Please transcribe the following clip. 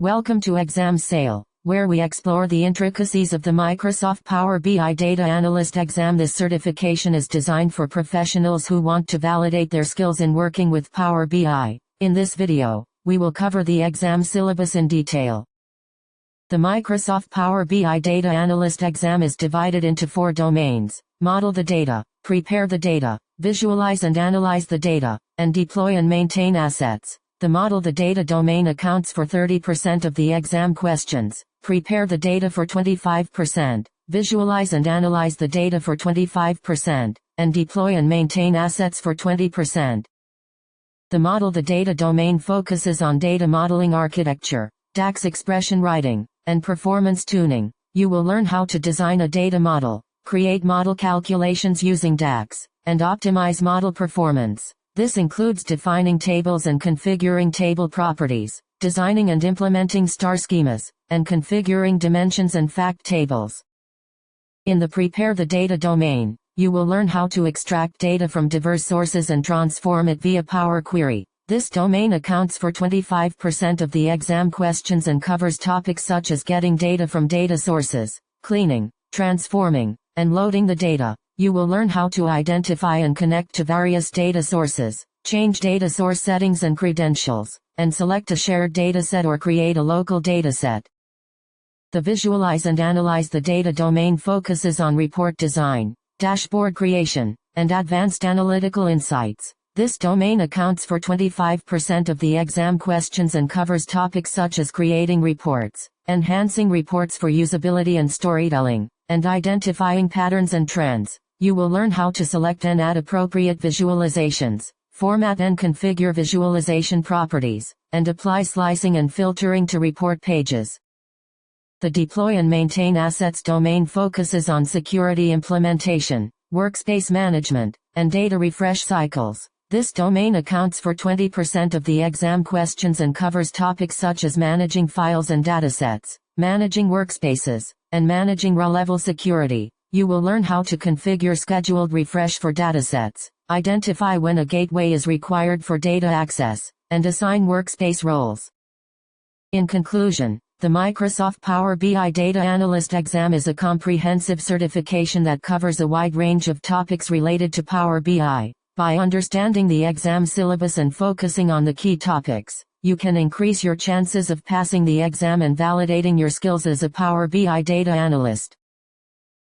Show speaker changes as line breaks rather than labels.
Welcome to Exam Sale, where we explore the intricacies of the Microsoft Power BI Data Analyst exam. This certification is designed for professionals who want to validate their skills in working with Power BI. In this video, we will cover the exam syllabus in detail. The Microsoft Power BI Data Analyst exam is divided into 4 domains: model the data, prepare the data, visualize and analyze the data, and deploy and maintain assets. The model the data domain accounts for 30% of the exam questions, prepare the data for 25%, visualize and analyze the data for 25%, and deploy and maintain assets for 20%. The model the data domain focuses on data modeling architecture, DAX expression writing, and performance tuning. You will learn how to design a data model, create model calculations using DAX, and optimize model performance. This includes defining tables and configuring table properties, designing and implementing star schemas, and configuring dimensions and fact tables. In the Prepare the Data domain, you will learn how to extract data from diverse sources and transform it via Power Query. This domain accounts for 25% of the exam questions and covers topics such as getting data from data sources, cleaning, transforming, and loading the data. You will learn how to identify and connect to various data sources, change data source settings and credentials, and select a shared dataset or create a local dataset. The Visualize and Analyze the Data domain focuses on report design, dashboard creation, and advanced analytical insights. This domain accounts for 25% of the exam questions and covers topics such as creating reports, enhancing reports for usability and storytelling, and identifying patterns and trends. You will learn how to select and add appropriate visualizations, format and configure visualization properties, and apply slicing and filtering to report pages. The Deploy and Maintain Assets domain focuses on security implementation, workspace management, and data refresh cycles. This domain accounts for 20% of the exam questions and covers topics such as managing files and datasets, managing workspaces, and managing row-level security. You will learn how to configure scheduled refresh for datasets, identify when a gateway is required for data access, and assign workspace roles. In conclusion, the Microsoft Power BI Data Analyst exam is a comprehensive certification that covers a wide range of topics related to Power BI. By understanding the exam syllabus and focusing on the key topics, you can increase your chances of passing the exam and validating your skills as a Power BI Data Analyst.